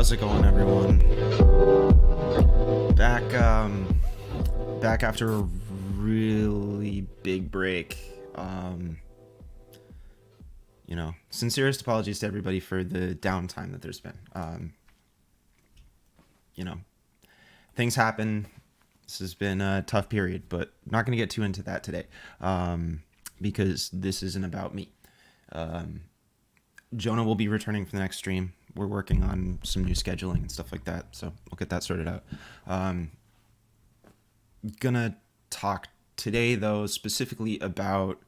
How's it going, everyone? Back after a really big break. Sincerest apologies to everybody for the downtime that there's been. Things happen. This has been a tough period, but I'm not going to get too into that today, because this isn't about me. Jonah will be returning for the next stream. We're working on some new scheduling and stuff like that, so we'll get that sorted out. Gonna talk today, though, specifically about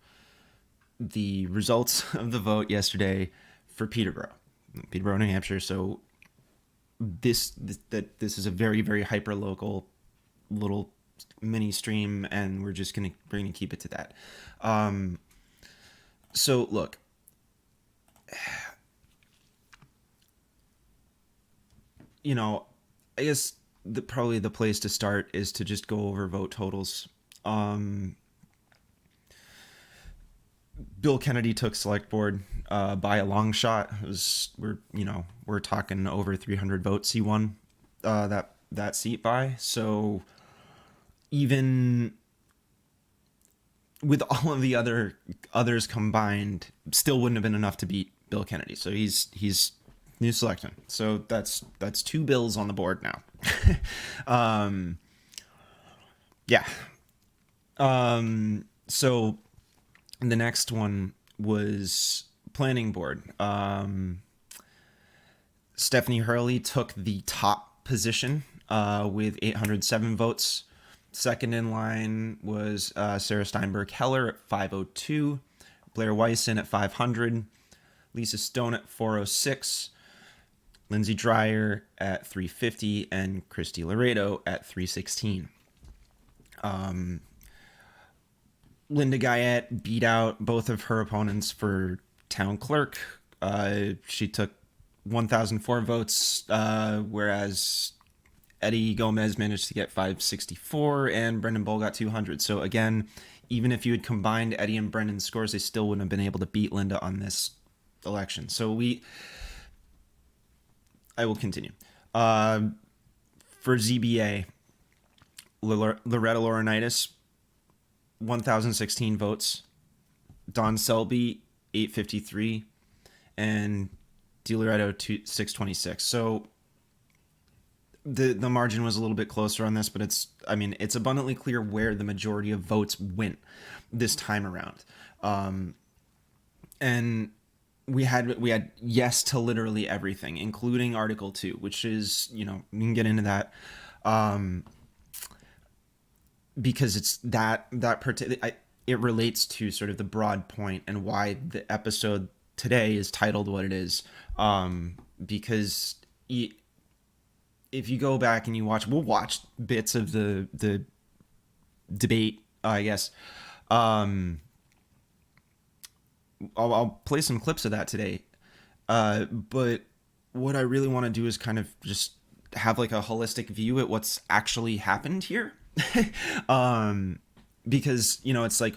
the results of the vote yesterday for Peterborough, New Hampshire. So this is a very, very hyper local little mini stream, and we're gonna keep it to that. So look. I guess probably the place to start is to just go over vote totals. Bill Kennedy took select board by a long shot. We're talking over 300 votes he won that seat by. So even with all of the others combined, still wouldn't have been enough to beat Bill Kennedy. So he's new selection. So that's two bills on the board now. Yeah. So the next one was planning board. Stephanie Hurley took the top position with 807 votes. Second in line was Sarah Steinberg Heller at 502, Blair Wyson at 500, Lisa Stone at 406, Lindsay Dreyer at 350, and Christy Laredo at 316. Linda Guyette beat out both of her opponents for town clerk. She took 1,004 votes, whereas Eddie Gomez managed to get 564, and Brendan Bull got 200. So again, even if you had combined Eddie and Brendan's scores, they still wouldn't have been able to beat Linda on this election. So I will continue. For ZBA, Loretta Laurinaitis, 1,016 votes. Don Selby, 853. And DiLoretto, 626. So the margin was a little bit closer on this, but it's abundantly clear where the majority of votes went this time around. And we had yes to literally everything, including Article 2, which is, we can get into that, because it's it relates to sort of the broad point and why the episode today is titled what it is, because if you go back and we'll watch bits of the debate, I guess. I'll play some clips of that today. But what I really want to do is kind of just have like a holistic view at what's actually happened here. Because, it's like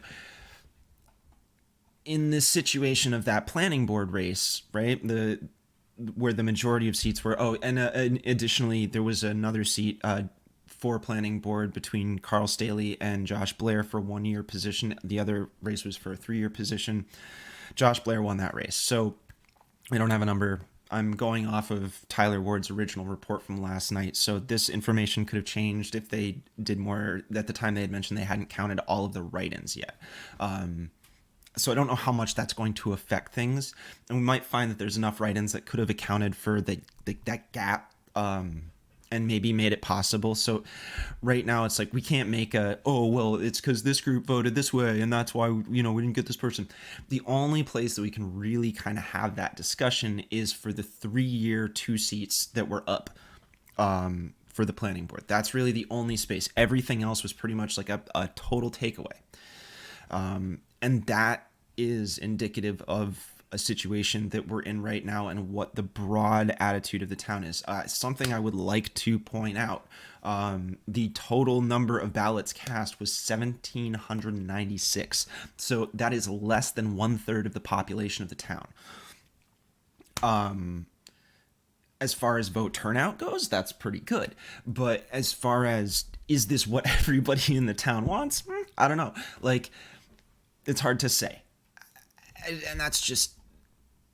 in this situation of that planning board race, right? Where the majority of seats were, and additionally, there was another seat, for planning board between Carl Staley and Josh Blair for 1-year position. The other race was for a 3-year position. Josh Blair won that race. So I don't have a number. I'm going off of Tyler Ward's original report from last night. So this information could have changed if they did more. At the time they had mentioned they hadn't counted all of the write-ins yet. So I don't know how much that's going to affect things. And we might find that there's enough write-ins that could have accounted for that gap, and maybe made it possible. So right now it's like we can't make it's because this group voted this way and that's why we didn't get this person. The only place that we can really kind of have that discussion is for the 3-year 2 seats that were up for the planning board. That's really the only space. Everything else was pretty much like a total takeaway. And that is indicative of a situation that we're in right now and what the broad attitude of the town is. Something I would like to point out, the total number of ballots cast was 1,796. So that is less than 1/3 of the population of the town. as far as vote turnout goes, that's pretty good. But as far as, is this what everybody in the town wants? I don't know. Like, it's hard to say. And that's just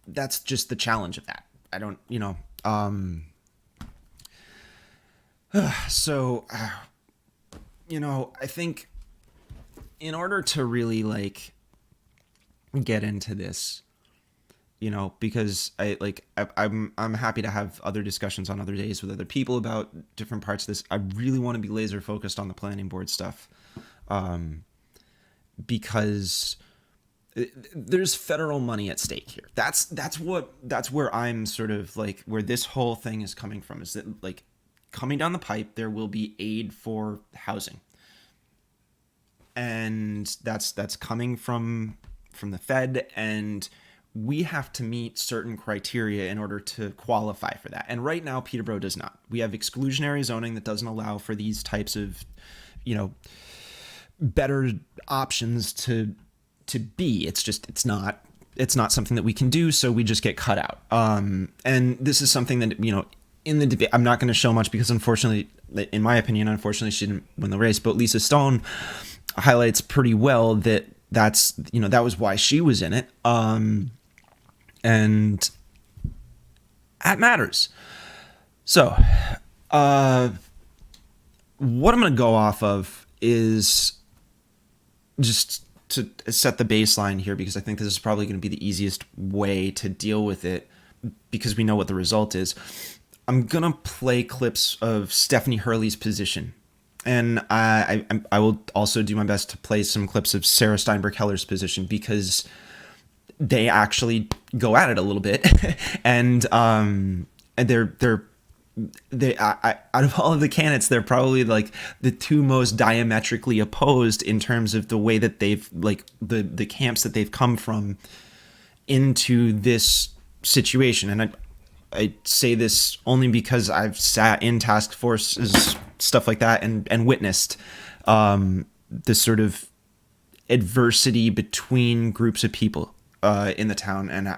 the challenge of that. I don't, so, I think in order to really like get into this, because I'm happy to have other discussions on other days with other people about different parts of this. I really want to be laser focused on the planning board stuff, because there's federal money at stake here. That's where I'm sort of like, where this whole thing is coming from, is that like coming down the pipe, there will be aid for housing, and that's coming from the Fed, and we have to meet certain criteria in order to qualify for that. And right now, Peterborough does not. We have exclusionary zoning that doesn't allow for these types of, better options to be. It's not something that we can do, so we just get cut out. And this is something that, in the debate, I'm not going to show much because, unfortunately, in my opinion, she didn't win the race. But Lisa Stone highlights pretty well that that was why she was in it. And that matters. So, what I'm going to go off of is just to set the baseline here, because I think this is probably going to be the easiest way to deal with it, because we know what the result is. I'm going to play clips of Stephanie Hurley's position. And I will also do my best to play some clips of Sarah Steinberg-Heller's position, because they actually go at it a little bit. And they're out of all of the candidates, they're probably like the two most diametrically opposed in terms of the way that they've, like, the camps that they've come from into this situation. And I say this only because I've sat in task forces, stuff like that, and witnessed this sort of adversity between groups of people in the town. And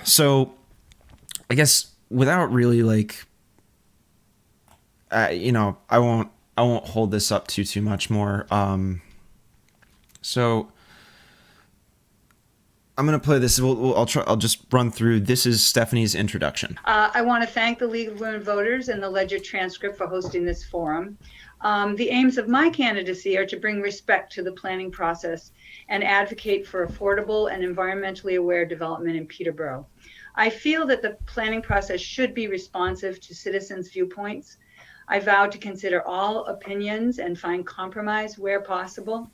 so I guess without really like, I won't hold this up too much more. So I'm going to play this. I'll just run through. This is Stephanie's introduction. I want to thank the League of Women Voters and the Ledger Transcript for hosting this forum. The aims of my candidacy are to bring respect to the planning process and advocate for affordable and environmentally aware development in Peterborough. I feel that the planning process should be responsive to citizens' viewpoints. I vow to consider all opinions and find compromise where possible.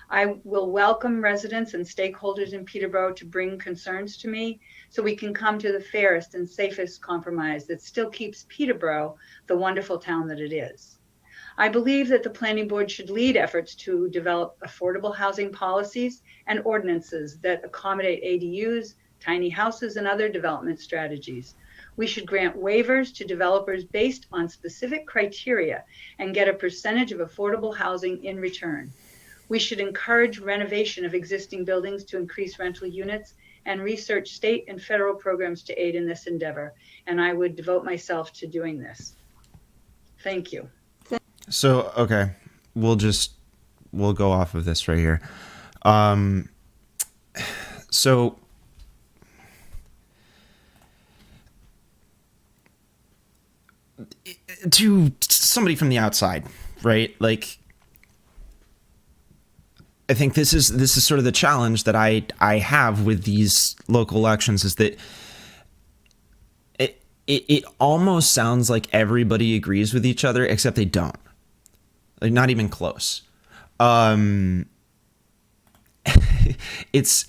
I will welcome residents and stakeholders in Peterborough to bring concerns to me, so we can come to the fairest and safest compromise that still keeps Peterborough the wonderful town that it is. I believe that the planning board should lead efforts to develop affordable housing policies and ordinances that accommodate ADUs, tiny houses, and other development strategies. We should grant waivers to developers based on specific criteria and get a percentage of affordable housing in return. We should encourage renovation of existing buildings to increase rental units and research state and federal programs to aid in this endeavor. And I would devote myself to doing this. Thank you. So, okay, we'll go off of this right here. So to somebody from the outside, right? Like, I think this is sort of the challenge that I have with these local elections, is that it almost sounds like everybody agrees with each other, except they don't. Like, not even close. It's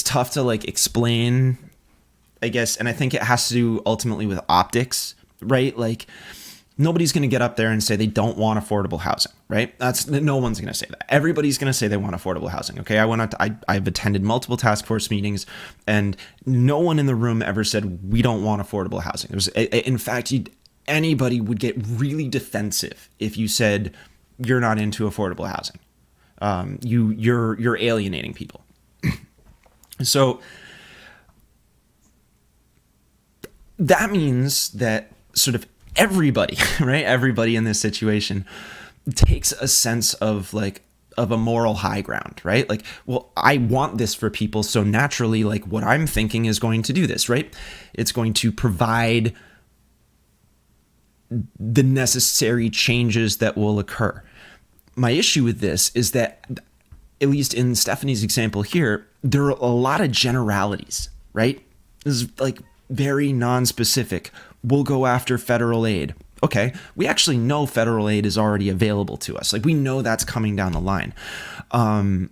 tough to like explain, I guess, and I think it has to do ultimately with optics, right? Like, nobody's going to get up there and say they don't want affordable housing, right? No one's going to say that. Everybody's going to say they want affordable housing. Okay. I've attended multiple task force meetings, and no one in the room ever said we don't want affordable housing. In fact, anybody would get really defensive if you said you're not into affordable housing. You're alienating people. So that means that sort of everybody, right? Everybody in this situation takes a sense of like of a moral high ground, right? Like, well, I want this for people, so naturally, like what I'm thinking is going to do this, right? It's going to provide the necessary changes that will occur. My issue with this is that, at least in Stephanie's example here, there are a lot of generalities, right? This is like very non-specific. We'll go after federal aid. Okay, we actually know federal aid is already available to us. Like, we know that's coming down the line. And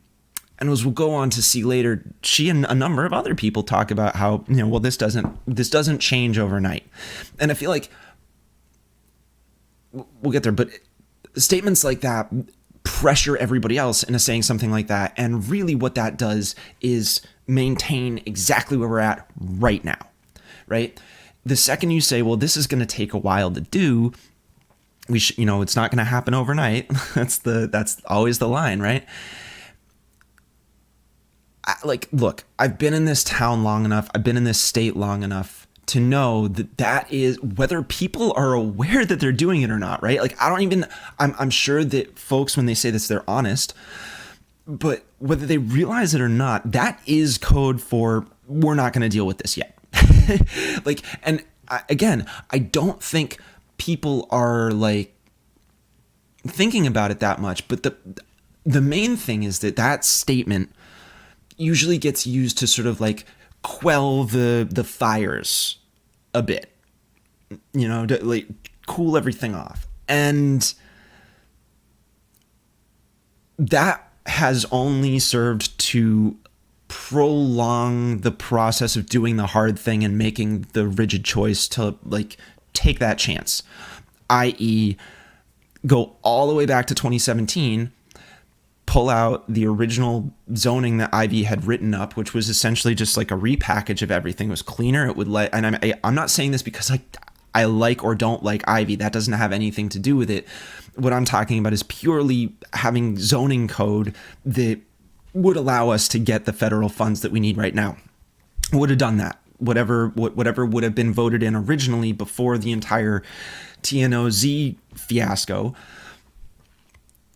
as we'll go on to see later, she and a number of other people talk about how, well, this doesn't change overnight. And I feel like we'll get there, but statements like that pressure everybody else into saying something like that. And really what that does is maintain exactly where we're at right now, right? The second you say, well, this is going to take a while to do, it's not going to happen overnight. That's always the line, right? Look, I've been in this town long enough. I've been in this state long enough to know that is, whether people are aware that they're doing it or not, right? Like, I'm sure that folks, when they say this, they're honest, but whether they realize it or not, that is code for, we're not going to deal with this yet. Like, and again, I don't think people are like thinking about it that much, but the main thing is that statement usually gets used to sort of like quell the fires a bit, to like cool everything off. And that has only served to prolong the process of doing the hard thing and making the rigid choice to like take that chance, i.e. go all the way back to 2017, pull out the original zoning that Ivy had written up, which was essentially just like a repackage of everything. It was cleaner. It would and I'm not saying this because I like or don't like Ivy. That doesn't have anything to do with it. What I'm talking about is purely having zoning code that would allow us to get the federal funds that we need right now. Would have done that. Whatever would have been voted in originally before the entire TNOZ fiasco,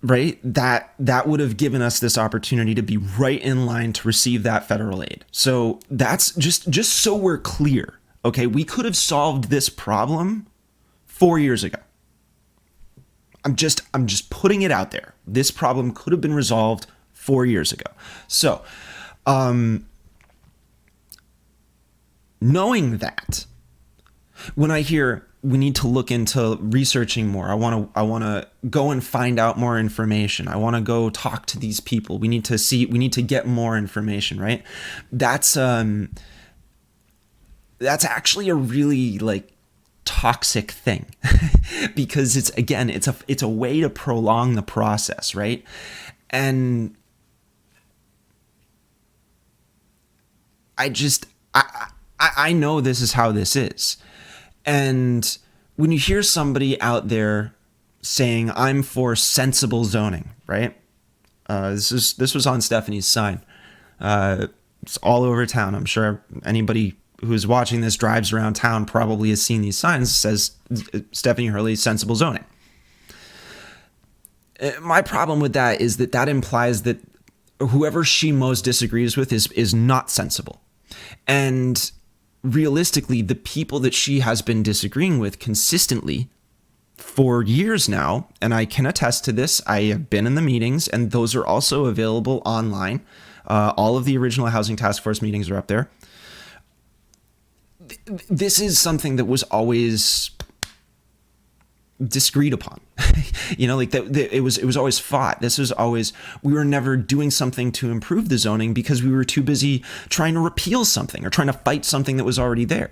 right? That would have given us this opportunity to be right in line to receive that federal aid. So that's just so we're clear. Okay, we could have solved this problem 4 years ago. I'm just putting it out there. This problem could have been resolved 4 years ago. So, knowing that, when I hear we need to look into researching more, I want to go and find out more information. I want to go talk to these people. We need to get more information, right? That's actually a really like toxic thing because it's a way to prolong the process, right? And I know this is how this is. And when you hear somebody out there saying, I'm for sensible zoning, right? This was on Stephanie's sign. It's all over town. I'm sure anybody who's watching this drives around town probably has seen these signs. It says Stephanie Hurley, sensible zoning. My problem with that is that implies that whoever she most disagrees with is not sensible. And realistically, the people that she has been disagreeing with consistently for years now, and I can attest to this, I have been in the meetings, and those are also available online. All of the original Housing Task Force meetings are up there. This is something that was always disagreed upon. It was always fought. We were never doing something to improve the zoning because we were too busy trying to repeal something or trying to fight something that was already there.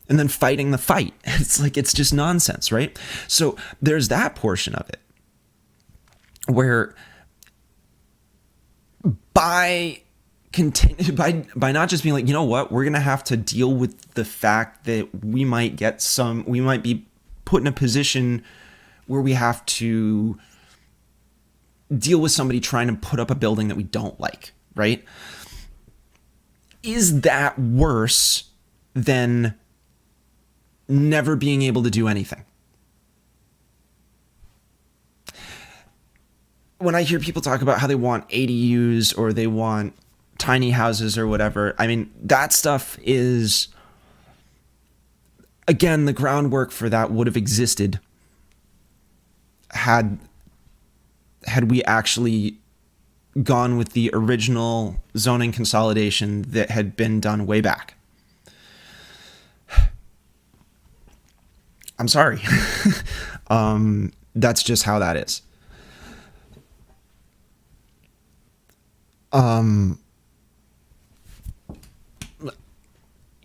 And then fighting the fight. It's just nonsense, right? So there's that portion of it where by not just being like, you know what, we're going to have to deal with the fact that we might be put in a position where we have to deal with somebody trying to put up a building that we don't like, right? is that worse than never being able to do anything? When I hear people talk about how they want ADUs or they want tiny houses or whatever, I mean, that stuff is, again, the groundwork for that would have existed had we actually gone with the original zoning consolidation that had been done way back. I'm sorry. That's just how that is.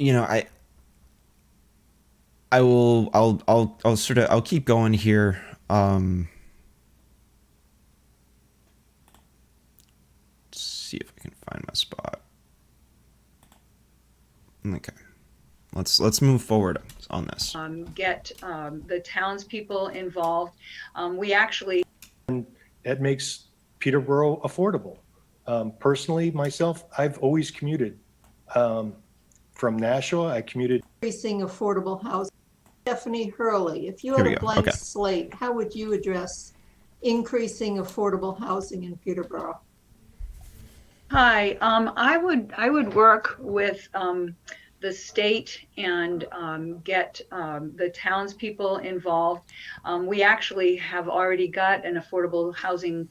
You know, I'll keep going here. See if I can find my spot. Okay, let's move forward on this. Get the townspeople involved. We actually. That makes Peterborough affordable. Personally, myself, I've always commuted from Nashua. I commuted. Increasing affordable housing. Stephanie Hurley, if you had a blank slate, how would you address increasing affordable housing in Peterborough? Hi, I would work with the state and get the townspeople involved. We actually have already got an affordable housing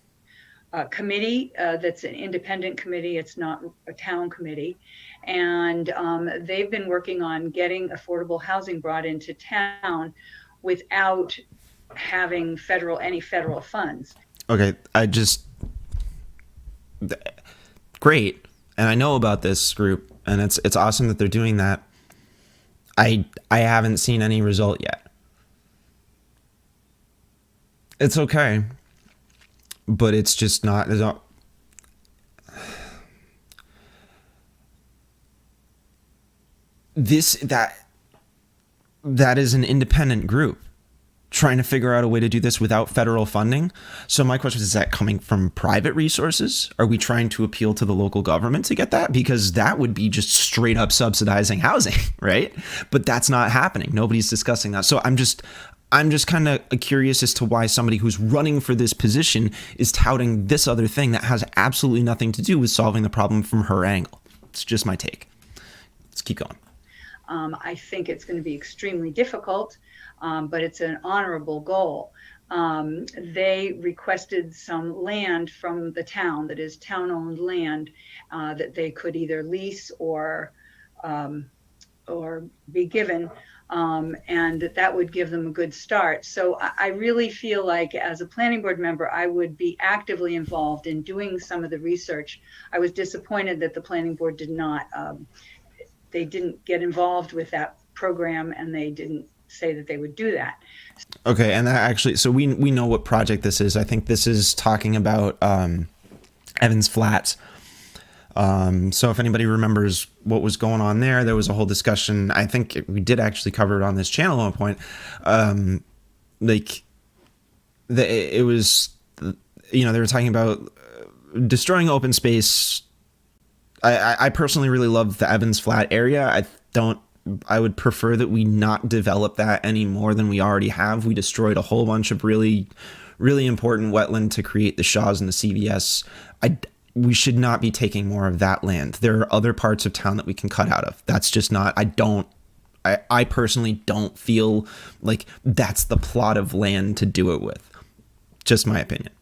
committee that's an independent committee. It's not a town committee. And they've been working on getting affordable housing brought into town without having any federal funds. Okay, great. And I know about this group, and it's awesome that they're doing that. I haven't seen any result yet. It's okay, but it's just not. That is an independent group trying to figure out a way to do this without federal funding. So my question is that coming from private resources? Are we trying to appeal to the local government to get that? Because that would be just straight up subsidizing housing, right? But that's not happening. Nobody's discussing that. So I'm just kind of curious as to why somebody who's running for this position is touting this other thing that has absolutely nothing to do with solving the problem from her angle. It's just my take. Let's keep going. I think it's going to be extremely difficult, but it's an honorable goal. They requested some land from the town that is town-owned land that they could either lease or be given, and that would give them a good start. So I really feel like as a planning board member, I would be actively involved in doing some of the research. I was disappointed that the planning board did not. They didn't get involved with that program, and they didn't say that they would do that. Okay, and that actually, so we know what project this is. I think this is talking about Evans Flats. So if anybody remembers what was going on there was a whole discussion. I think we did actually cover it on this channel at one point. It was, they were talking about destroying open space. I personally really love the Evans Flat area. I would prefer that we not develop that any more than we already have. We destroyed a whole bunch of really, really important wetland to create the Shaws and the CVS. We should not be taking more of that land. There are other parts of town that we can cut out of. That's just not, I personally don't feel like that's the plot of land to do it with. Just my opinion.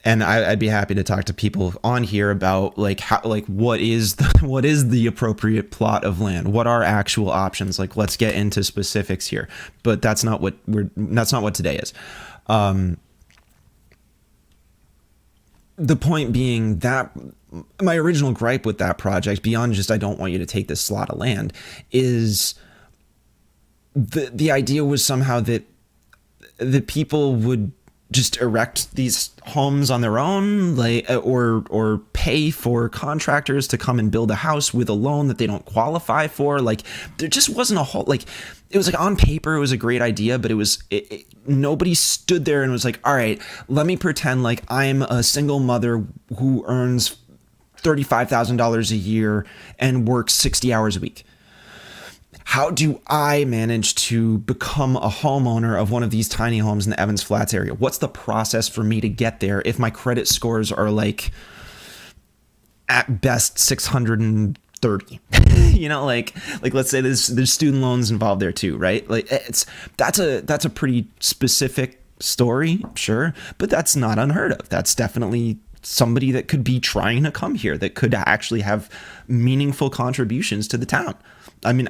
And I'd be happy to talk to people on here about what is the appropriate plot of land? What are actual options? Like, let's get into specifics here. But that's not what today is. The point being that my original gripe with that project, beyond just I don't want you to take this slot of land, is the idea was somehow that the people would just erect these homes on their own, or pay for contractors to come and build a house with a loan that they don't qualify for. Like, there just wasn't a whole, it was on paper, it was a great idea, but nobody stood there and was like, all right, let me pretend like I'm a single mother who earns $35,000 a year and work 60 hours a week. How do I manage to become a homeowner of one of these tiny homes in the Evans Flats area? What's the process for me to get there if my credit scores are like at best 630? You know, like let's say there's student loans involved there too, right? Like that's a pretty specific story, sure, but that's not unheard of. That's definitely somebody that could be trying to come here, that could actually have meaningful contributions to the town. I mean,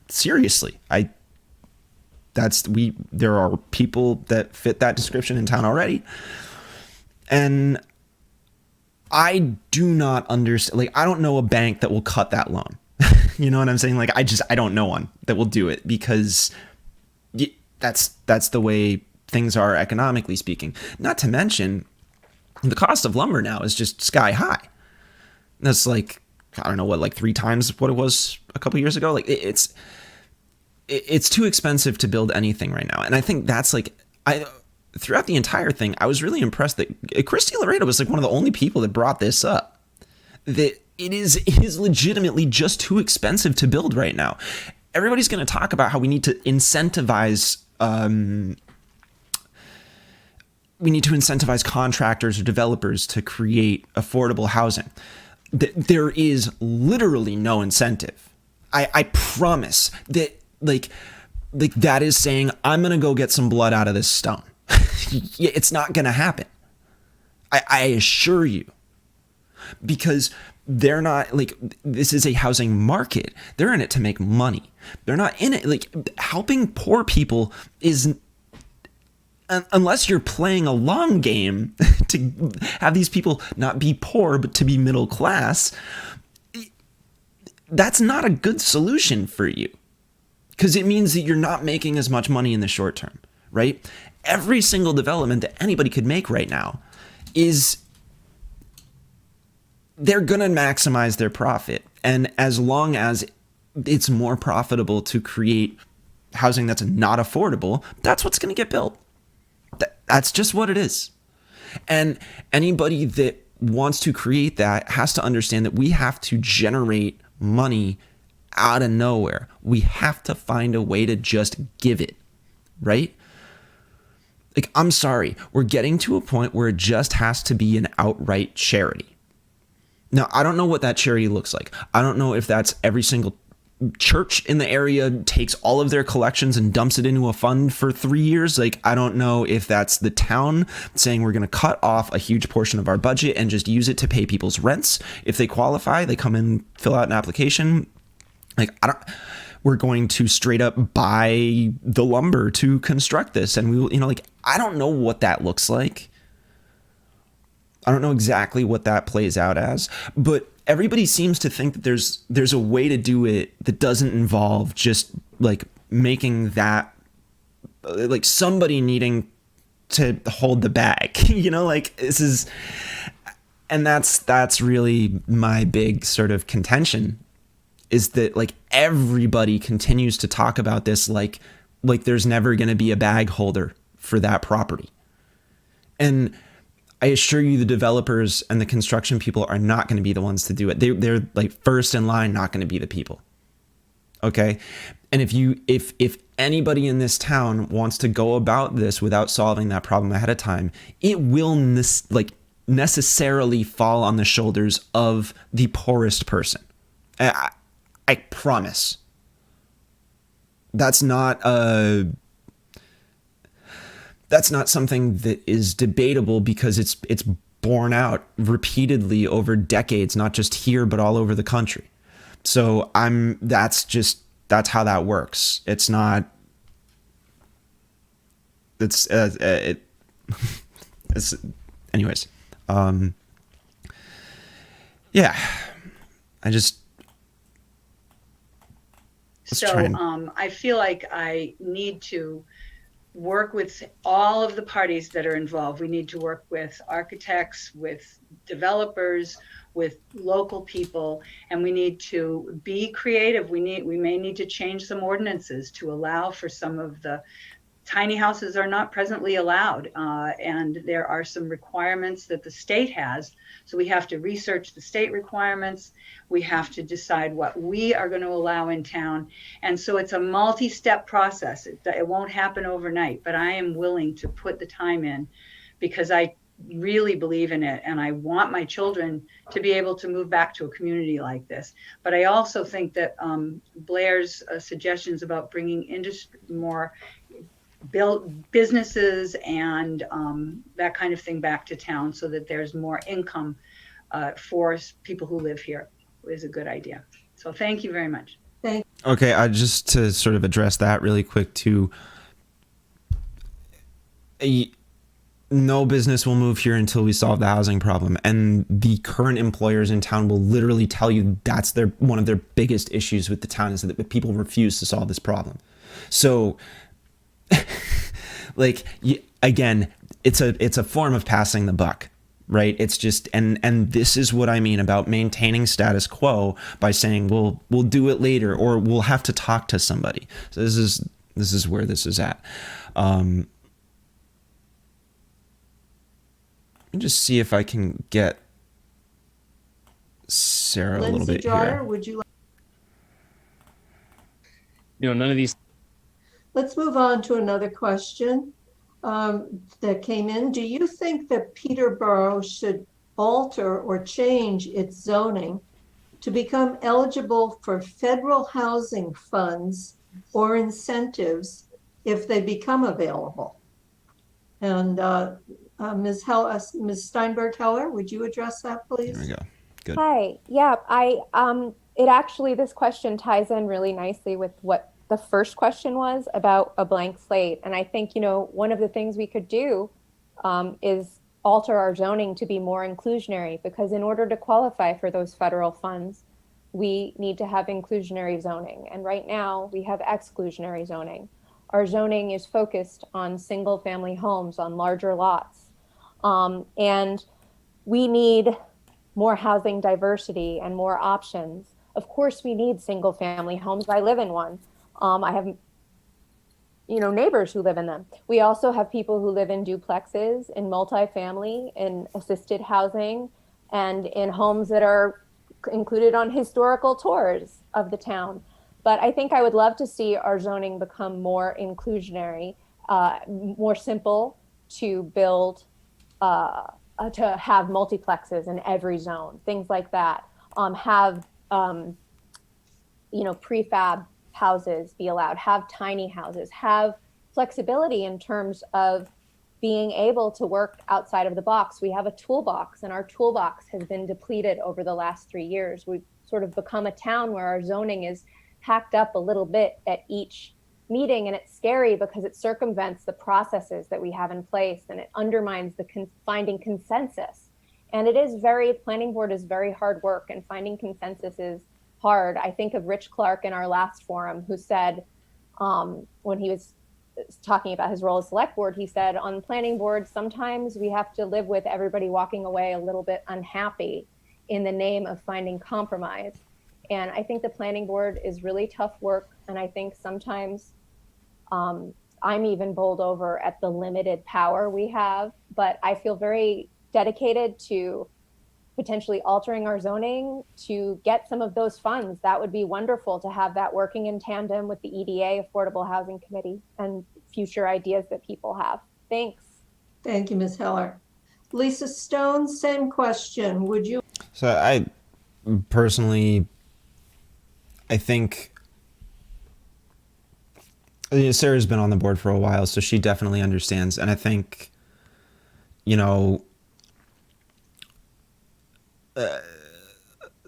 seriously, there are people that fit that description in town already. And I do not understand, like, I don't know a bank that will cut that loan. You know what I'm saying? Like, I don't know one that will do it, because that's the way things are economically speaking. Not to mention, the cost of lumber now is just sky high. That's like, I don't know what, like 3 times what it was a couple years ago. Like it's too expensive to build anything right now. And I think that's like, throughout the entire thing, I was really impressed that Christy Laredo was like one of the only people that brought this up, that it is legitimately just too expensive to build right now. Everybody's going to talk about how we need to incentivize contractors or developers to create affordable housing. There is literally no incentive. I promise that like that is saying, I'm going to go get some blood out of this stone. It's not going to happen. I assure you, because they're not like, this is a housing market. They're in it to make money. They're not in it. Like, helping poor people is, unless you're playing a long game to have these people not be poor, but to be middle class, that's not a good solution for you, because it means that you're not making as much money in the short term, right? Every single development that anybody could make right now is, they're going to maximize their profit. And as long as it's more profitable to create housing that's not affordable, that's what's going to get built. That's just what it is. And anybody that wants to create that has to understand that we have to generate money out of nowhere. We have to find a way to just give it, right? Like, I'm sorry, we're getting to a point where it just has to be an outright charity. Now, I don't know what that charity looks like. I don't know if that's every single church in the area takes all of their collections and dumps it into a fund for 3 years. Like, I don't know if that's the town saying we're going to cut off a huge portion of our budget and just use it to pay people's rents. If they qualify, they come in, fill out an application. Like, we're going to straight up buy the lumber to construct this. And we will, like, I don't know what that looks like. I don't know exactly what that plays out as, but everybody seems to think that there's a way to do it that doesn't involve just like making that, like, somebody needing to hold the bag, like, this is, and that's really my big sort of contention, is that, like, everybody continues to talk about this like there's never going to be a bag holder for that property. And I assure you, the developers and the construction people are not going to be the ones to do it. They're like first in line, not going to be the people. Okay. And if anybody in this town wants to go about this without solving that problem ahead of time, it will necessarily fall on the shoulders of the poorest person. I promise. That's not something that is debatable, because it's borne out repeatedly over decades, not just here, but all over the country. So that's how that works. It's not, it's anyways. Yeah, I feel like I need to work with all of the parties that are involved. We need to work with architects, with developers, with local people, and we need to be creative. We may need to change some ordinances to allow for some of the tiny houses are not presently allowed, and there are some requirements that the state has. So we have to research the state requirements. We have to decide what we are going to allow in town. And so it's a multi-step process. It won't happen overnight, but I am willing to put the time in because I really believe in it, and I want my children to be able to move back to a community like this. But I also think that Blair's suggestions about bringing industry, more build businesses and that kind of thing back to town so that there's more income for people who live here is a good idea. So thank you very much. Okay, just to sort of address that really quick too. No business will move here until we solve the housing problem, and the current employers in town will literally tell you that's one of their biggest issues with the town is that people refuse to solve this problem. So, like, again, it's a form of passing the buck, right? It's just, and this is what I mean about maintaining status quo by saying we'll do it later, or we'll have to talk to somebody. So this is where this is at. Let me just see if I can get Sarah Lindsay a little bit Drier, here. would you like? None of these. Let's move on to another question that came in. Do you think that Peterborough should alter or change its zoning to become eligible for federal housing funds or incentives if they become available? And Ms. Steinberg-Heller, would you address that, please? There we go. Good. Hi. Yeah, it actually, this question ties in really nicely with what the first question was about a blank slate. And I think, one of the things we could do is alter our zoning to be more inclusionary, because in order to qualify for those federal funds, we need to have inclusionary zoning. And right now we have exclusionary zoning. Our zoning is focused on single family homes on larger lots. And we need more housing diversity and more options. Of course, we need single family homes. I live in one. I have, neighbors who live in them. We also have people who live in duplexes, in multifamily, in assisted housing, and in homes that are included on historical tours of the town. But I think I would love to see our zoning become more inclusionary, more simple to build, to have multiplexes in every zone, things like that. Have prefab houses be allowed, have tiny houses, have flexibility in terms of being able to work outside of the box. We have a toolbox, and our toolbox has been depleted over the last 3 years. We've sort of become a town where our zoning is hacked up a little bit at each meeting, and it's scary because it circumvents the processes that we have in place, and it undermines the finding consensus. And planning board is very hard work, and finding consensus is hard. I think of Rich Clark in our last forum, who said, when he was talking about his role as select board, he said, on planning board, sometimes we have to live with everybody walking away a little bit unhappy in the name of finding compromise. And I think the planning board is really tough work. And I think sometimes I'm even bowled over at the limited power we have, but I feel very dedicated to potentially altering our zoning to get some of those funds. That would be wonderful to have that working in tandem with the EDA, Affordable Housing Committee, and future ideas that people have. Thanks. Thank you, Ms. Heller. Lisa Stone, same question. Would you? So I personally, I think Sarah's been on the board for a while, so she definitely understands. And I think,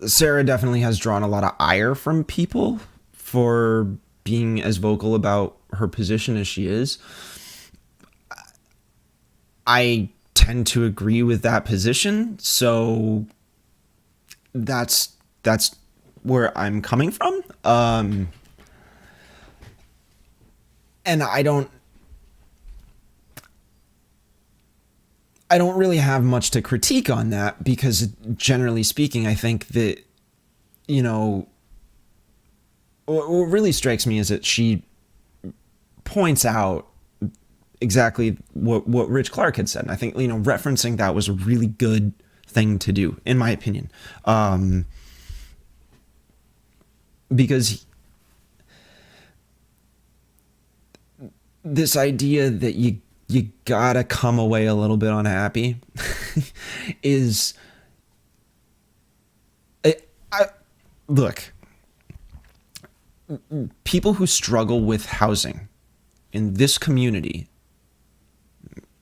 Sarah definitely has drawn a lot of ire from people for being as vocal about her position as she is. I tend to agree with that position, so that's where I'm coming from. And I don't really have much to critique on that, because generally speaking, I think that, what really strikes me is that she points out exactly what Rich Clark had said. And I think, referencing that was a really good thing to do, in my opinion. Because this idea that you gotta come away a little bit unhappy is, look, people who struggle with housing in this community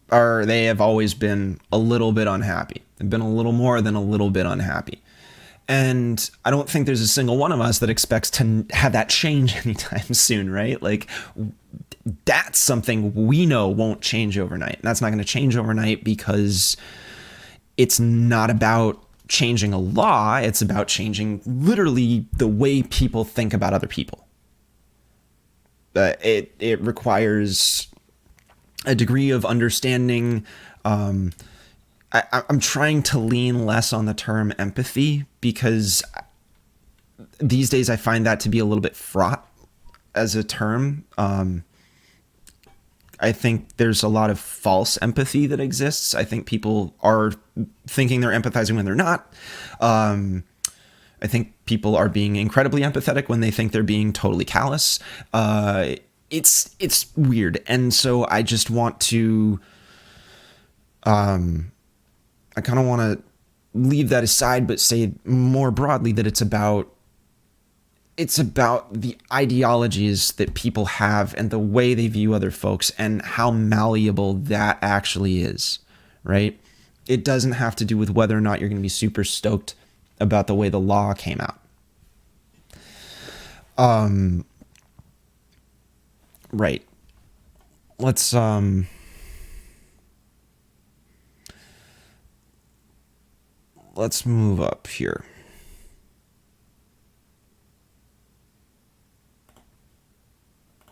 they have always been a little bit unhappy. They've been a little more than a little bit unhappy. And I don't think there's a single one of us that expects to have that change anytime soon, right? Like, that's something we know won't change overnight. And that's not going to change overnight because it's not about changing a law. It's about changing literally the way people think about other people. It requires a degree of understanding. I'm trying to lean less on the term empathy because these days I find that to be a little bit fraught as a term. I think there's a lot of false empathy that exists. I think people are thinking they're empathizing when they're not. I think people are being incredibly empathetic when they think they're being totally callous. It's weird. And so I just want to, I kind of want to leave that aside, but say more broadly that it's about the ideologies that people have and the way they view other folks and how malleable that actually is, right? It doesn't have to do with whether or not you're going to be super stoked about the way the law came out. Right. Let's move up here.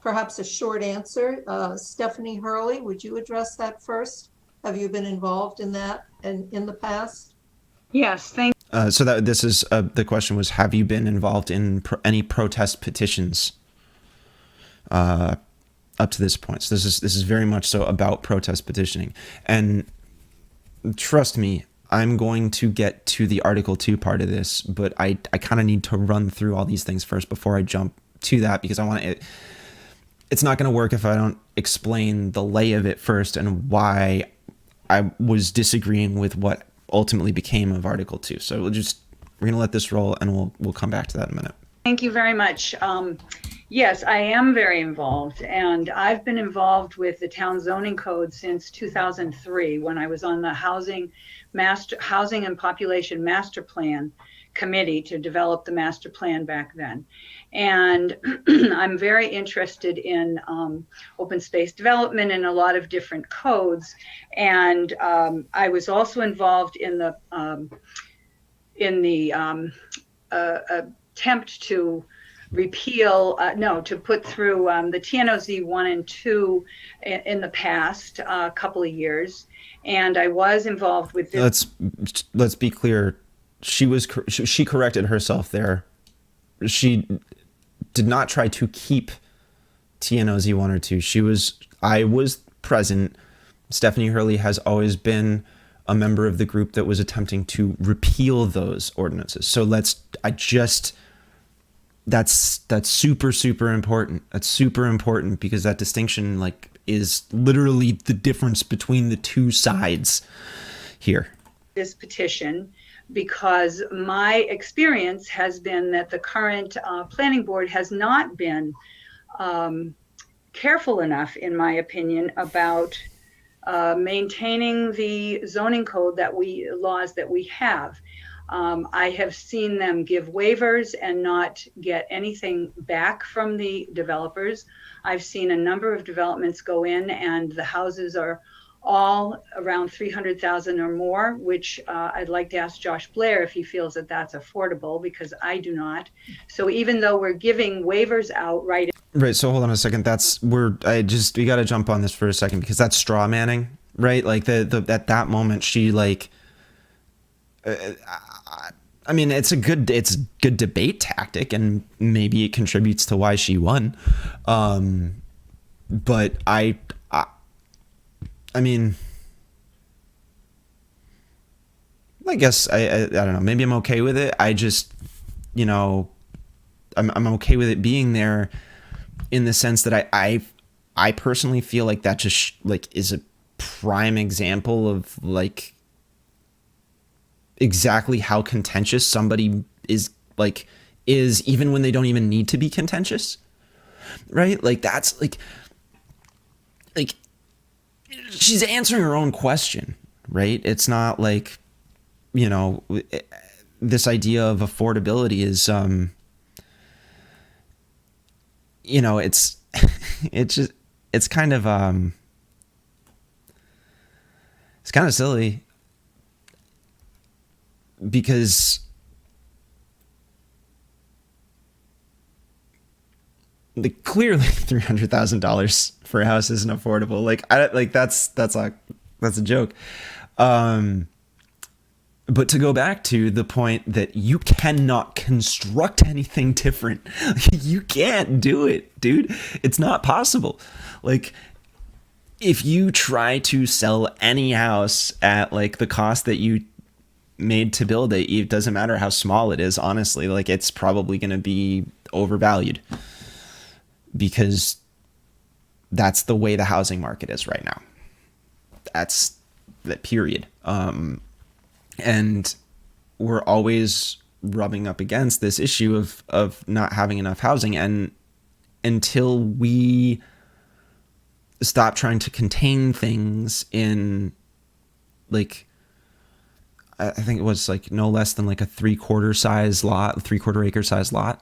Perhaps a short answer. Stephanie Hurley, would you address that first? Have you been involved in that in the past? Yes, thank So that this is the question was, have you been involved in any protest petitions up to this point? So this is very much so about protest petitioning. And trust me, I'm going to get to the Article 2 part of this, but I kind of need to run through all these things first before I jump to that, because I want to. It's not going to work if I don't explain the lay of it first and why I was disagreeing with what ultimately became of Article 2. So we're going to let this roll, and we'll come back to that in a minute. Thank you very much. Yes, I am very involved, and I've been involved with the town zoning code since 2003 when I was on the Housing and Population Master Plan Committee to develop the master plan back then. And I'm very interested in open space development and a lot of different codes. And I was also involved in the attempt to to put through the TNOZ 1 and 2 in the past couple of years. And I was involved with this. Let's be clear. She corrected herself there. She did not try to keep TNOZ 1 or 2. I was present. Stephanie Hurley has always been a member of the group that was attempting to repeal those ordinances. So that's super, super important. That's super important because that distinction is literally the difference between the two sides here. This petition, because my experience has been that the current planning board has not been careful enough, in my opinion, about maintaining the zoning code laws that we have. I have seen them give waivers and not get anything back from the developers. I've seen a number of developments go in and the houses are all around 300,000 or more, which I'd like to ask Josh Blair if he feels that that's affordable, because I do not. So even though we're giving waivers out right. So hold on a second. We got to jump on this for a second, because that's straw manning, right? Like at that moment, she I mean, it's a good debate tactic, and maybe it contributes to why she won. But I mean, I guess I don't know. Maybe I'm okay with it. I just, you know, I'm okay with it being there in the sense that I personally feel like that just like is a prime example of like exactly how contentious somebody is, like, is even when they don't even need to be contentious, right? Like that's like she's answering her own question, right? It's not like, you know, this idea of affordability is you know, it's it's just it's kind of silly because the clearly $300,000 for a house isn't affordable. Like I like that's a joke. But to go back to the point that you cannot construct anything different, you can't do it, dude. It's not possible. Like, if you try to sell any house at like the cost that you made to build it, it doesn't matter how small it is, honestly, like it's probably going to be overvalued because that's the way the housing market is right now. That's that period. And we're always rubbing up against this issue of not having enough housing. And until we stop trying to contain things in like, I think it was like no less than like a 3/4 acre size lot,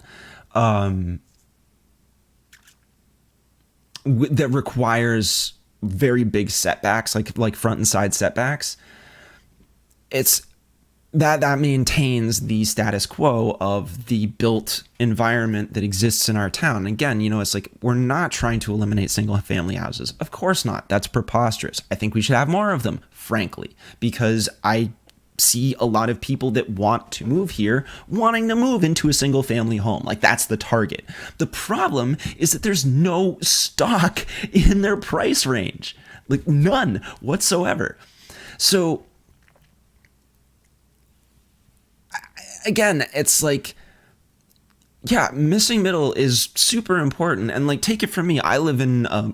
that requires very big setbacks, like front and side setbacks. It's that maintains the status quo of the built environment that exists in our town. Again, you know, it's like we're not trying to eliminate single family houses. Of course not. That's preposterous. I think we should have more of them, frankly, because I see a lot of people that want to move here wanting to move into a single family home. Like that's the target. The problem is that there's no stock in their price range, like none whatsoever. So again, it's like, yeah, missing middle is super important. And like, take it from me, I live in a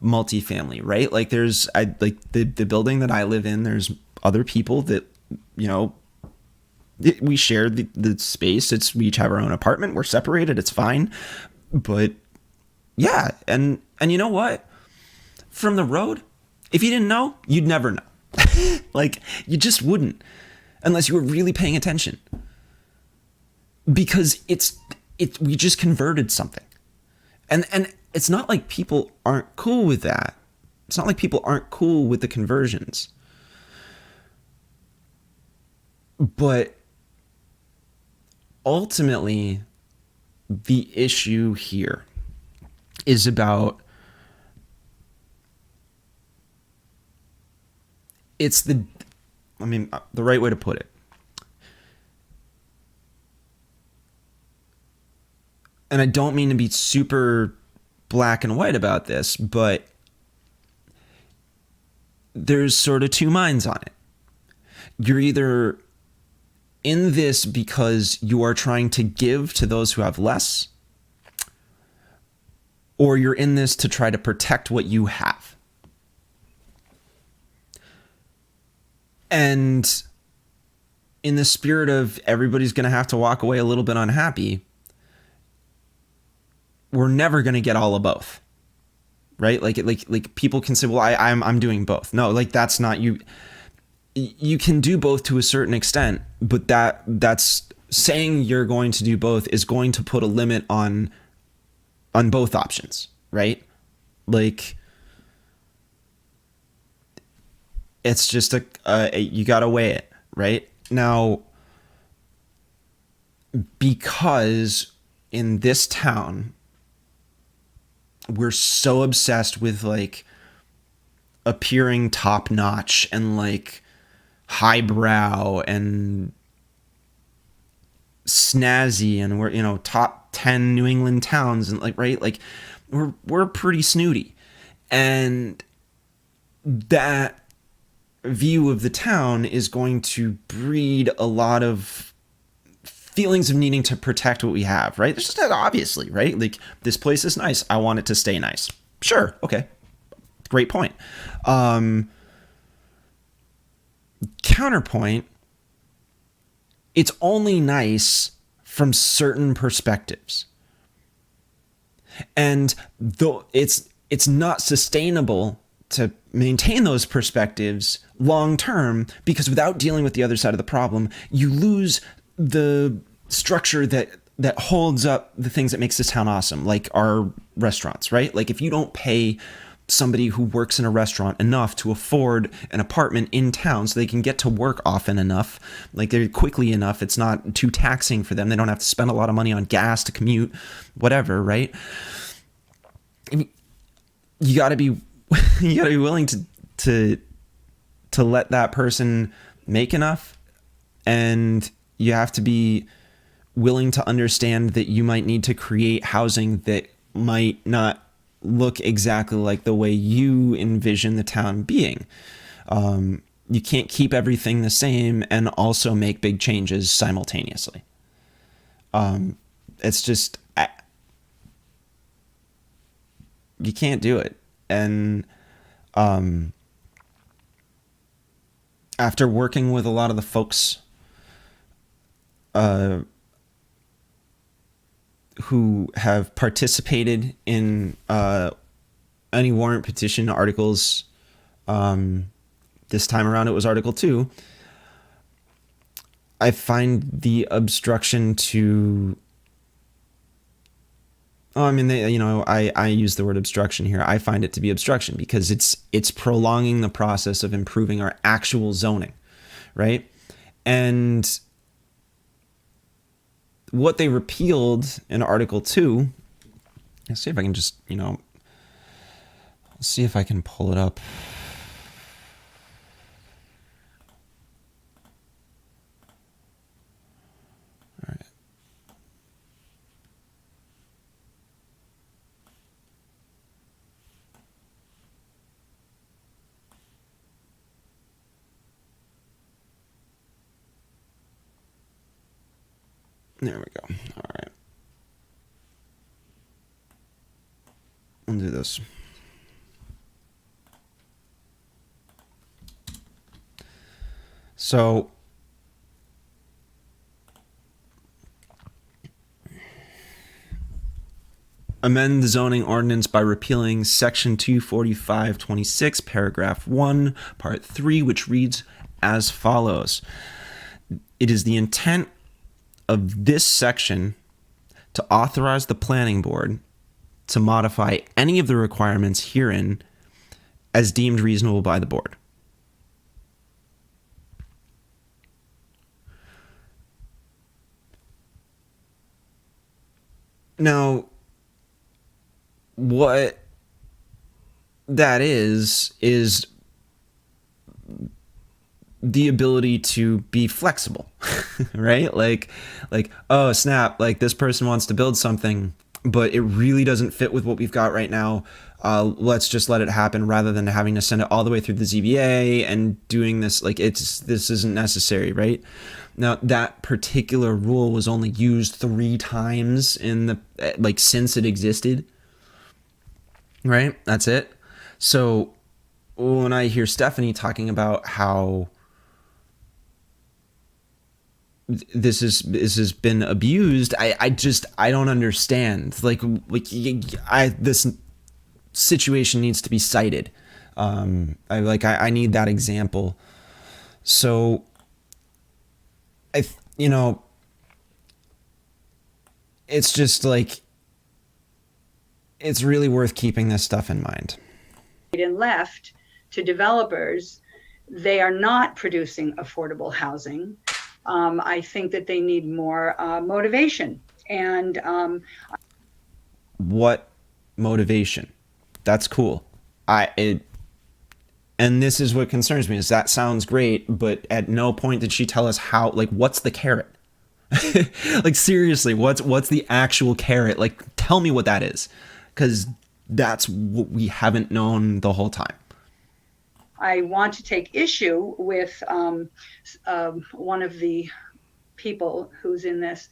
multifamily, right? Like there's, like the building that I live in, there's other people that, you know, we share the space. We each have our own apartment. We're separated. It's fine. But yeah. And you know what? From the road, if you didn't know, you'd never know. Like you just wouldn't, unless you were really paying attention. Because we just converted something. And it's not like people aren't cool with that. It's not like people aren't cool with the conversions. But ultimately, the issue here is about the right way to put it. And I don't mean to be super black and white about this, but there's sort of two minds on it. You're either in this because you are trying to give to those who have less, or you're in this to try to protect what you have. And in the spirit of everybody's going to have to walk away a little bit unhappy, we're never going to get all of both, right? Like people can say, well, I'm doing both. No, like that's not you. You can do both to a certain extent, but that's saying you're going to do both is going to put a limit on both options, right? Like it's just you got to weigh it, right? Now, because in this town, we're so obsessed with like appearing top notch and like highbrow and snazzy, and we're, you know, top 10 New England towns, and like, right, like we're pretty snooty, and that view of the town is going to breed a lot of feelings of needing to protect what we have, right? There's just obviously, right? Like, this place is nice. I want it to stay nice. Sure. Okay. Great point. Counterpoint, it's only nice from certain perspectives. And though it's not sustainable to maintain those perspectives long term, because without dealing with the other side of the problem, you lose the structure that holds up the things that makes this town awesome, like our restaurants, right? Like, if you don't pay somebody who works in a restaurant enough to afford an apartment in town so they can get to work often enough, like they're quickly enough, it's not too taxing for them, they don't have to spend a lot of money on gas to commute, whatever, right? I mean, you got to be willing to let that person make enough, and you have to be willing to understand that you might need to create housing that might not look exactly like the way you envision the town being. You can't keep everything the same and also make big changes simultaneously. It's just, you can't do it. And after working with a lot of the folks who have participated in any warrant petition articles, this time around it was Article 2, I find the obstruction to... I use the word obstruction here. I find it to be obstruction because it's prolonging the process of improving our actual zoning, right? And what they repealed in Article 2, let's see if I can just, let's see if I can pull it up. All right. There we go. All right. We'll do this. So, amend the zoning ordinance by repealing Section 245-26, Paragraph 1, Part 3, which reads as follows. It is the intent of this section to authorize the planning board to modify any of the requirements herein as deemed reasonable by the board. Now, what that is the ability to be flexible, right? Like, oh snap, like this person wants to build something, but it really doesn't fit with what we've got right now. Let's just let it happen rather than having to send it all the way through the ZBA and doing this. Like, this isn't necessary, right? Now, that particular rule was only used 3 times since it existed, right? That's it. So when I hear Stephanie talking about how this has been abused, I don't understand. This situation needs to be cited. I need that example. So it's just like, it's really worth keeping this stuff in mind. And left to developers, they are not producing affordable housing. I think that they need more motivation. And what motivation? That's cool. And this is what concerns me, is that sounds great, but at no point did she tell us how, what's the carrot? Seriously, what's the actual carrot? Tell me what that is, because that's what we haven't known the whole time. I want to take issue with one of the people who's in this,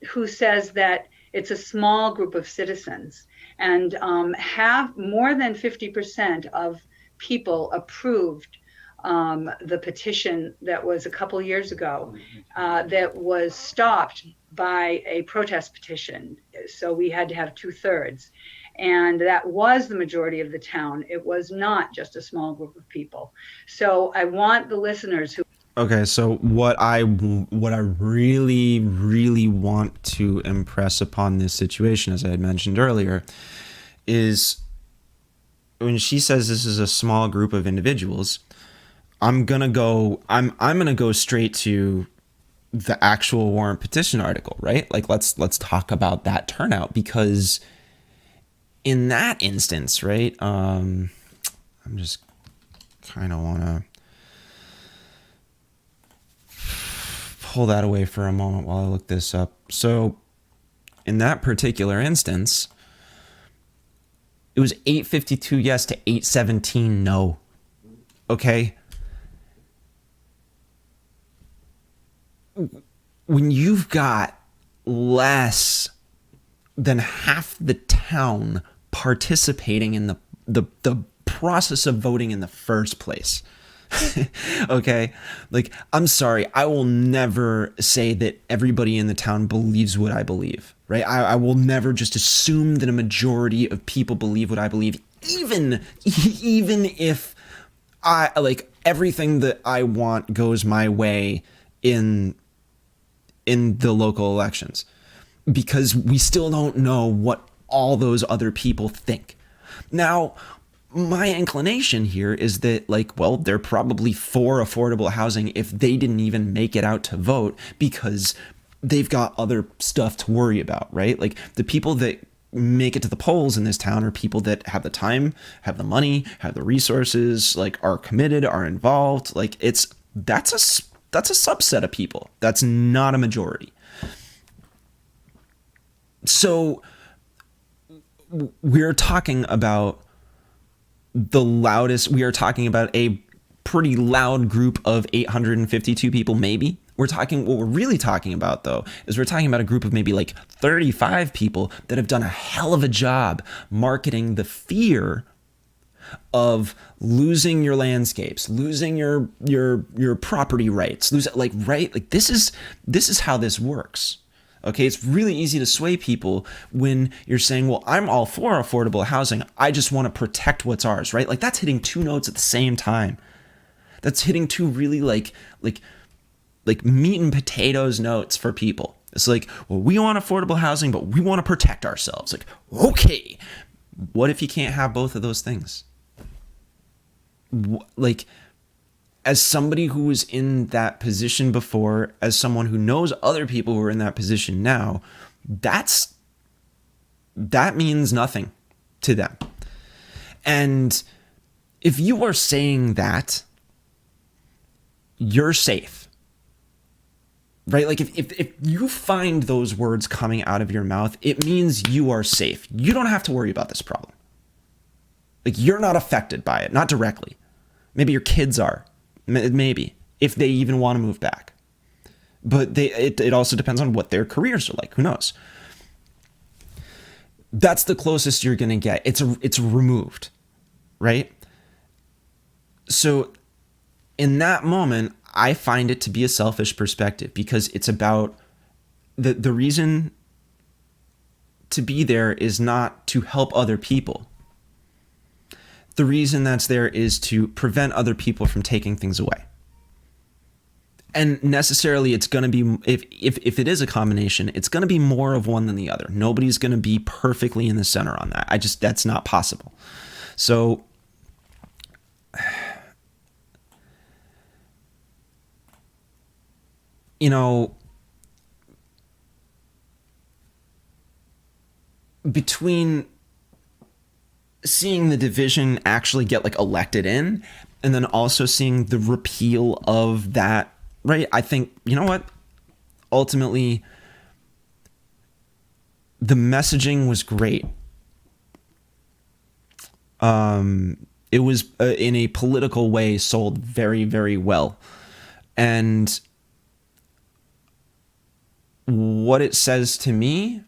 who says that it's a small group of citizens, and have more than 50% of people approved the petition that was a couple years ago that was stopped by a protest petition. So we had to have 2/3. And that was the majority of the town. It was not just a small group of people. So I want the listeners who. Okay, so what I really, really want to impress upon this situation, as I had mentioned earlier, is when she says this is a small group of individuals, I'm gonna go straight to the actual warrant petition article, right? Like let's talk about that turnout, because in that instance, right? I'm just kind of want to pull that away for a moment while I look this up. So in that particular instance, it was 852 yes to 817 no. Okay. When you've got less than half the town participating in the process of voting in the first place. Okay, like, I'm sorry, I will never say that everybody in the town believes what I believe, right? I will never just assume that a majority of people believe what I believe, even if I like everything that I want goes my way in the local elections, because we still don't know what all those other people think. Now, my inclination here is that, like, well, they're probably for affordable housing if they didn't even make it out to vote, because they've got other stuff to worry about, right? Like, the people that make it to the polls in this town are people that have the time, have the money, have the resources, like, are committed, are involved. Like, that's a subset of people. That's not a majority. So we're talking about we are talking about a pretty loud group of 852 people, maybe. What we're really talking about, though, is we're talking about a group of maybe like 35 people that have done a hell of a job marketing the fear of losing your landscapes, losing your property rights, this is how this works. Okay, it's really easy to sway people when you're saying, well, I'm all for affordable housing, I just want to protect what's ours, right? Like, that's hitting two notes at the same time. That's hitting two really like meat and potatoes notes for people. It's like, well, we want affordable housing, but we want to protect ourselves. Like, okay, what if you can't have both of those things? Like, as somebody who was in that position before, as someone who knows other people who are in that position now, that means nothing to them. And if you are saying that, you're safe, right? Like, if you find those words coming out of your mouth, it means you are safe. You don't have to worry about this problem. Like, you're not affected by it, not directly. Maybe your kids are. Maybe, if they even want to move back. But it also depends on what their careers are like. Who knows? That's the closest you're going to get. It's removed, right? So in that moment, I find it to be a selfish perspective, because it's about the reason to be there is not to help other people. The reason that's there is to prevent other people from taking things away. And necessarily, it's going to be, if it is a combination, it's going to be more of one than the other. Nobody's going to be perfectly in the center on that. That's not possible. So, you know, between seeing the division actually get like elected in, and then also seeing the repeal of that, right? I think, you know what? Ultimately, the messaging was great. It was in a political way sold very, very well. And what it says to me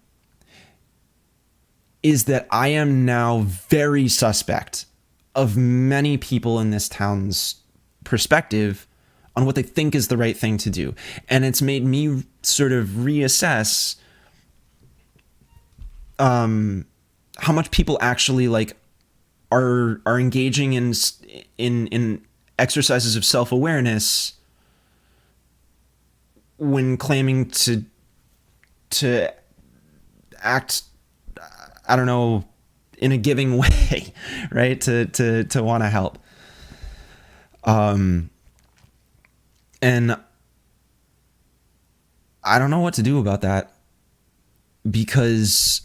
is that I am now very suspect of many people in this town's perspective on what they think is the right thing to do. And it's made me sort of reassess how much people actually like are engaging in exercises of self-awareness when claiming to act, I don't know, in a giving way, right? To want to help. And I don't know what to do about that, because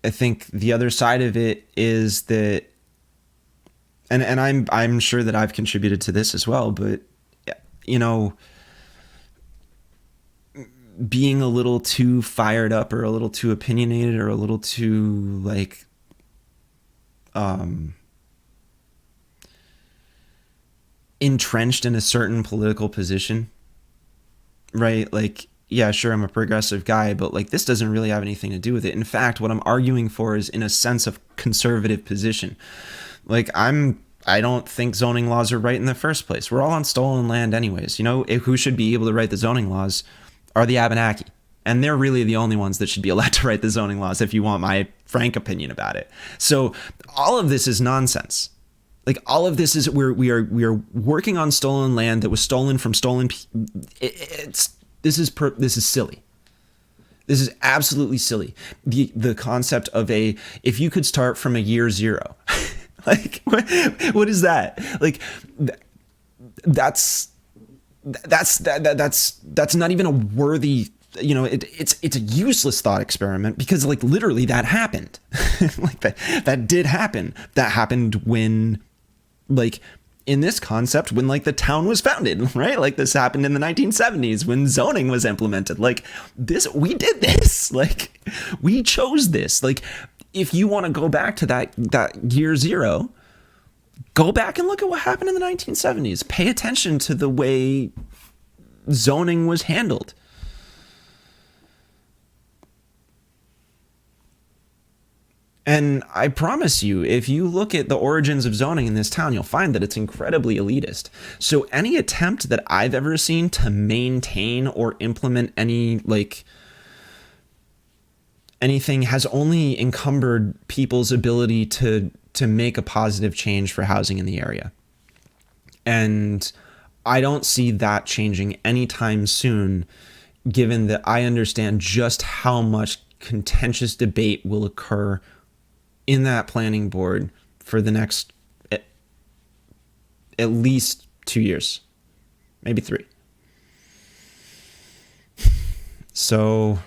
I think the other side of it is that, and I'm sure that I've contributed to this as well, but you know, being a little too fired up or a little too opinionated or a little too like entrenched in a certain political position, right? Like, yeah, sure, I'm a progressive guy, but like this doesn't really have anything to do with it. In fact, what I'm arguing for is in a sense of conservative position. Like I don't think zoning laws are right in the first place. We're all on stolen land anyways. You know, who should be able to write the zoning laws are the Abenaki. And they're really the only ones that should be allowed to write the zoning laws, if you want my frank opinion about it. So all of this is nonsense. Like all of this is we are working on stolen land that was stolen from stolen. This is silly. This is absolutely silly. The concept of if you could start from a year zero, like what is that? Like that's not even a worthy. You know, it's a useless thought experiment, because like literally that happened. Like that did happen. That happened when, like, in this concept, when like the town was founded, right? Like this happened in the 1970s when zoning was implemented. Like we did this. Like we chose this. Like if you want to go back to that year zero, go back and look at what happened in the 1970s. Pay attention to the way zoning was handled. And I promise you, if you look at the origins of zoning in this town, you'll find that it's incredibly elitist. So any attempt that I've ever seen to maintain or implement anything has only encumbered people's ability to make a positive change for housing in the area. And I don't see that changing anytime soon, given that I understand just how much contentious debate will occur in that planning board for the next at least 2 years, maybe 3. So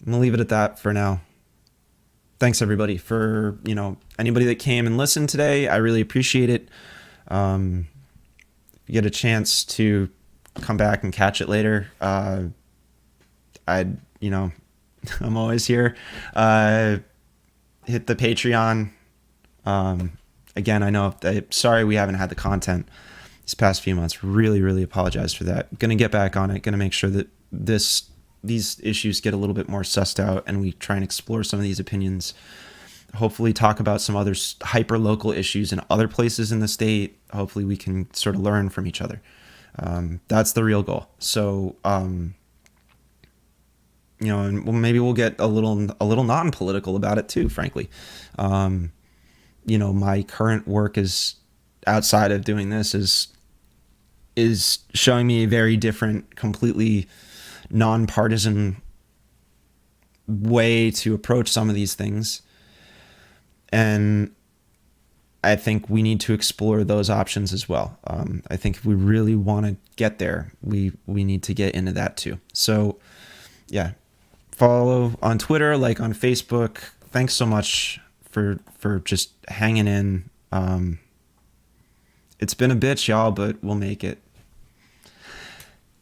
I'm gonna leave it at that for now. Thanks everybody for, anybody that came and listened today. I really appreciate it. If you get a chance to come back and catch it later, I'm always here. Hit the Patreon. Again, I know sorry we haven't had the content these past few months. Really, really apologize for that. Gonna get back on it. Gonna make sure that these issues get a little bit more sussed out, and we try and explore some of these opinions. Hopefully talk about some other hyper local issues in other places in the state. Hopefully we can sort of learn from each other. That's the real goal. So, and maybe we'll get a little non-political about it too, frankly. My current work is outside of doing this is showing me a very different, completely non-partisan way to approach some of these things. And I think we need to explore those options as well. I think if we really want to get there, we need to get into that too. So yeah, follow on Twitter, like on Facebook. Thanks so much for just hanging in. It's been a bitch, y'all, but we'll make it.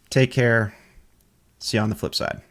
Take care. See you on the flip side.